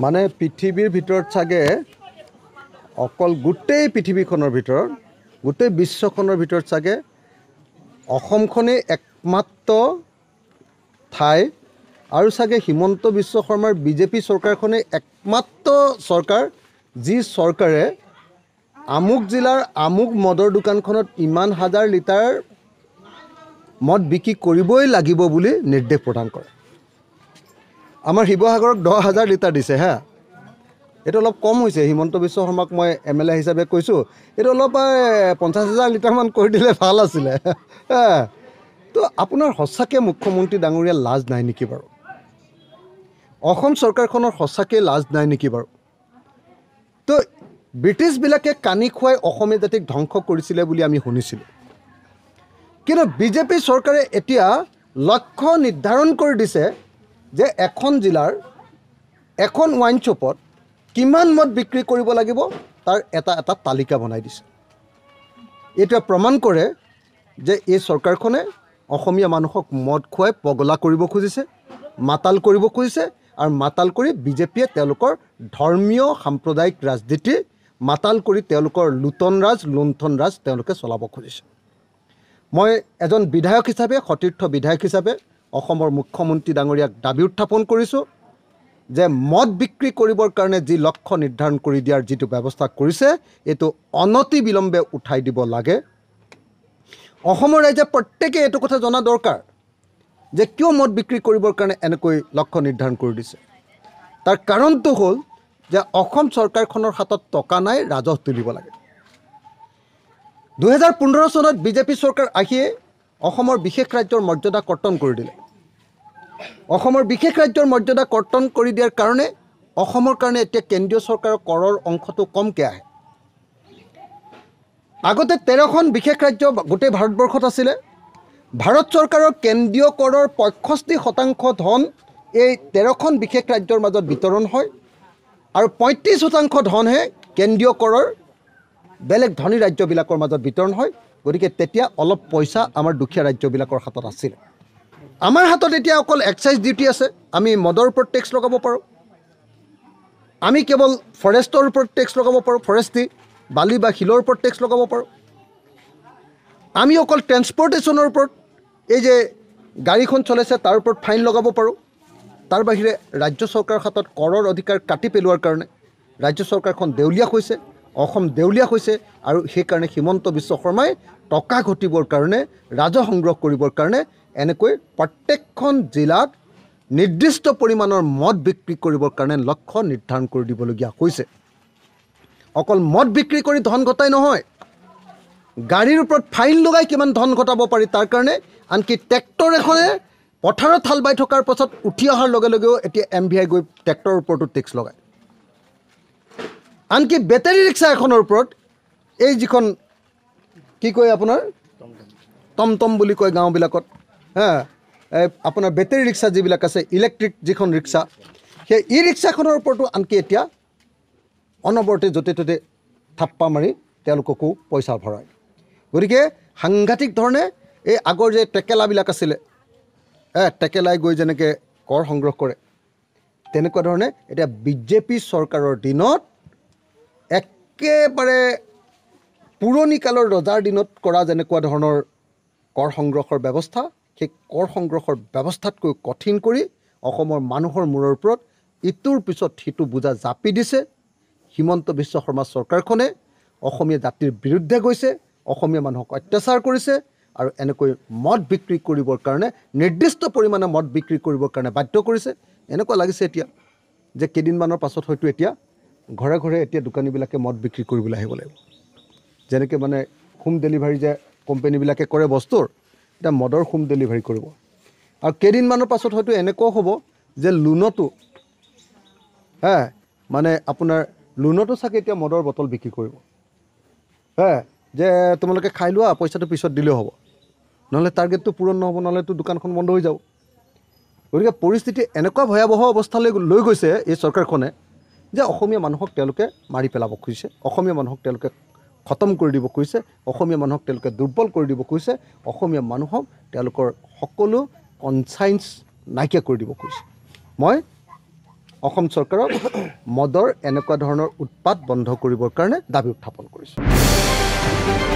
মানে পৃথিৱীৰ ভিতৰত চাগে অকল গোটেই পৃথিৱীখনৰ ভিতৰত গোটেই বিশ্বখনৰ ভিতৰত চাগে অসমখনেই একমাত্ৰ ঠাই আৰু চাগে হিমন্ত বিশ্ব শৰ্মাৰ বিজেপি চৰকাৰখনেই একমাত্ৰ চৰকাৰ যি চৰকাৰে আমুক জিলাৰ আমুক মদৰ দোকানখনত ইমান হাজাৰ লিটাৰ মদ বিক্ৰী কৰিবই লাগিব বুলি নিৰ্দেশ প্ৰদান কৰে। আমাৰ শিৱসাগৰক 10,000 লিটাৰ দিছে হা, এইটো অলপ কম হৈছে। হিমন্ত বিশ্ব শৰ্মাক মই MLA হিচাপে কৈছোঁ, এইটো অলপ 50,000 লিটাৰমান কৰি দিলে ভাল আছিলে। তো আপোনাৰ সঁচাকৈ মুখ্যমন্ত্ৰী ডাঙৰীয়া লাজ নাই নেকি বাৰু? অসম চৰকাৰখনৰ সঁচাকৈ লাজ নাই নেকি বাৰু? তো ব্ৰিটিছবিলাকে কানি খুৱাই অসমীয়া জাতিক ধ্বংস কৰিছিলে বুলি আমি শুনিছিলোঁ, কিন্তু বিজেপি চৰকাৰে এতিয়া লক্ষ্য নিৰ্ধাৰণ কৰি দিছে যে এখন জিলাৰ এখন ৱাইন শ্বপত কিমান মদ বিক্ৰী কৰিব লাগিব তাৰ এটা তালিকা বনাই দিছে। এতিয়া প্ৰমাণ কৰে যে এই চৰকাৰখনে অসমীয়া মানুহক মদ খুৱাই পগলা কৰিব খুজিছে, মাতাল কৰিব খুজিছে, আৰু মাতাল কৰি বিজেপিয়ে তেওঁলোকৰ ধৰ্মীয় সাম্প্ৰদায়িক ৰাজনীতি মাতাল কৰি তেওঁলোকৰ লুণ্ঠন ৰাজ তেওঁলোকে চলাব খুজিছে। মই এজন বিধায়ক হিচাপে, সতীৰ্থ বিধায়ক হিচাপে অসমৰ মুখ্যমন্ত্ৰী ডাঙৰীয়াক দাবী উত্থাপন কৰিছোঁ যে মদ বিক্ৰী কৰিবৰ কাৰণে যি লক্ষ্য নিৰ্ধাৰণ কৰি দিয়াৰ যিটো ব্যৱস্থা কৰিছে এইটো অনতি বিলম্বে উঠাই দিব লাগে। অসমৰ ৰাইজে প্ৰত্যেকে এইটো কথা জনা দৰকাৰ যে কিয় মদ বিক্ৰী কৰিবৰ কাৰণে এনেকৈ লক্ষ্য নিৰ্ধাৰণ কৰি দিছে। তাৰ কাৰণটো হ'ল যে অসম চৰকাৰখনৰ হাতত টকা নাই, ৰাজহ তুলিব লাগে। 2015 চনত বিজেপি চৰকাৰ আহিয়ে অসমৰ বিশেষ ৰাজ্যৰ মৰ্যাদা কৰ্তন কৰি দিলে। অসমৰ বিশেষ ৰাজ্যৰ মৰ্যাদা কৰ্তন কৰি দিয়াৰ কাৰণে অসমৰ কাৰণে এতিয়া কেন্দ্ৰীয় চৰকাৰৰ কৰৰ অংশটো কমকৈ আহে। আগতে 13খন বিশেষ ৰাজ্য গোটেই ভাৰতবৰ্ষত আছিলে। ভাৰত চৰকাৰৰ কেন্দ্ৰীয় কৰৰ 65% ধন এই 13খন বিশেষ ৰাজ্যৰ মাজত বিতৰণ হয়, আৰু 35% ধনহে কেন্দ্ৰীয় কৰৰ বেলেগ ধনী ৰাজ্যবিলাকৰ মাজত বিতৰণ হয়। গতিকে তেতিয়া অলপ পইচা আমাৰ দুখীয়া ৰাজ্যবিলাকৰ হাতত আছিল। আমাৰ হাতত এতিয়া অকল এক্সাইজ ডিউটি আছে, আমি মদৰ ওপৰত টেক্স লগাব পাৰোঁ, আমি কেৱল ফৰেষ্টৰ ওপৰত টেক্স লগাব পাৰোঁ, ফৰেষ্ট্ৰি বালি বা শিলৰ ওপৰত টেক্স লগাব পাৰোঁ, আমি অকল ট্ৰেন্সপৰ্টেশ্যনৰ ওপৰত এই যে গাড়ীখন চলাইছে তাৰ ওপৰত ফাইন লগাব পাৰোঁ। তাৰ বাহিৰে ৰাজ্য চৰকাৰৰ হাতত কৰৰ অধিকাৰ কাটি পেলোৱাৰ কাৰণে ৰাজ্য চৰকাৰখন দেউলীয়া হৈছে, অসম দেউলীয়া হৈছে, আৰু সেইকাৰণে হিমন্ত বিশ্ব শৰ্মাই টকা ঘটিবৰ কাৰণে, ৰাজহ সংগ্ৰহ কৰিবৰ কাৰণে এনেকৈ প্ৰত্যেকখন জিলাত নিৰ্দিষ্ট পৰিমাণৰ মদ বিক্ৰী কৰিবৰ কাৰণে লক্ষ্য নিৰ্ধাৰণ কৰি দিবলগীয়া হৈছে। অকল মদ বিক্ৰী কৰি ধন ঘটাই নহয়, গাড়ীৰ ওপৰত ফাইন লগাই কিমান ধন ঘটাব পাৰি তাৰ কাৰণে, আনকি ট্ৰেক্টৰ এখনে পথাৰত হাল বাই থকাৰ পাছত উঠি অহাৰ লগে লগেও এতিয়া MVI গৈ ট্ৰেক্টৰৰ ওপৰতো টেক্স লগায়। আনকি বেটাৰী ৰিক্সা এখনৰ ওপৰত, এই যিখন কি কয় আপোনাৰ টমটম বুলি কয় গাঁওবিলাকত, আপোনাৰ বেটাৰী ৰিক্সা যিবিলাক আছে, ইলেক্ট্ৰিক যিখন ৰিক্সা, সেই ই ৰিক্সাখনৰ ওপৰতো আনকি এতিয়া অনবৰতে য'তে ত'তে থাপ্পা মাৰি তেওঁলোককো পইচা ভৰায়। গতিকে সাংঘাতিক ধৰণে এই আগৰ যে টেকেলাবিলাক আছিলে, টেকেলাই গৈ যেনেকৈ কৰ সংগ্ৰহ কৰে, তেনেকুৱা ধৰণে এতিয়া বিজেপি চৰকাৰৰ দিনত একেবাৰে পুৰণি কালৰ ৰজাৰ দিনত কৰা যেনেকুৱা ধৰণৰ কৰ সংগ্ৰহৰ ব্যৱস্থা, সেই কৰ সংগ্ৰহৰ ব্যৱস্থাতকৈ কঠিন কৰি অসমৰ মানুহৰ মূৰৰ ওপৰত ইটোৰ পিছত সিটো বোজা জাপি দিছে। হিমন্ত বিশ্ব শৰ্মা চৰকাৰখনে অসমীয়া জাতিৰ বিৰুদ্ধে গৈছে, অসমীয়া মানুহক অত্যাচাৰ কৰিছে, আৰু এনেকৈ মদ বিক্ৰী কৰিবৰ কাৰণে, নিৰ্দিষ্ট পৰিমাণে মদ বিক্ৰী কৰিবৰ কাৰণে বাধ্য কৰিছে। এনেকুৱা লাগিছে এতিয়া যে কেইদিনমানৰ পাছত হয়তো এতিয়া ঘৰে ঘৰে এতিয়া দোকানীবিলাকে মদ বিক্ৰী কৰিবলৈ আহিব লাগিব। যেনেকৈ মানে হোম ডেলিভাৰী যে কোম্পানীবিলাকে কৰে বস্তুৰ, এতিয়া মদৰ হোম ডেলিভাৰী কৰিব। আৰু কেইদিনমানৰ পাছত হয়তো এনেকুৱাও হ'ব যে লোনতো মানে আপোনাৰ লোনতো চাগে এতিয়া মদৰ বটল বিক্ৰী কৰিব, যে তোমালোকে খাই লোৱা, পইচাটো পিছত দিলেও হ'ব, নহ'লে টাৰ্গেটটো পূৰণ নহ'ব, নহ'লেতো দোকানখন বন্ধ হৈ যাব। গতিকে পৰিস্থিতি এনেকুৱা ভয়াৱহ অৱস্থালৈ লৈ গৈছে এই চৰকাৰখনে যে অসমীয়া মানুহক তেওঁলোকে মাৰি পেলাব খুজিছে, অসমীয়া মানুহক তেওঁলোকে খতম কৰি দিব খুজিছে, অসমীয়া মানুহক তেওঁলোকে দুৰ্বল কৰি দিব খুজিছে, অসমীয়া মানুহক তেওঁলোকৰ সকলো কনচাইন্স নাইকিয়া কৰি দিব খুজিছে। মই অসম চৰকাৰক মদৰ এনেকুৱা ধৰণৰ উৎপাত বন্ধ কৰিবৰ কাৰণে দাবী উত্থাপন কৰিছোঁ।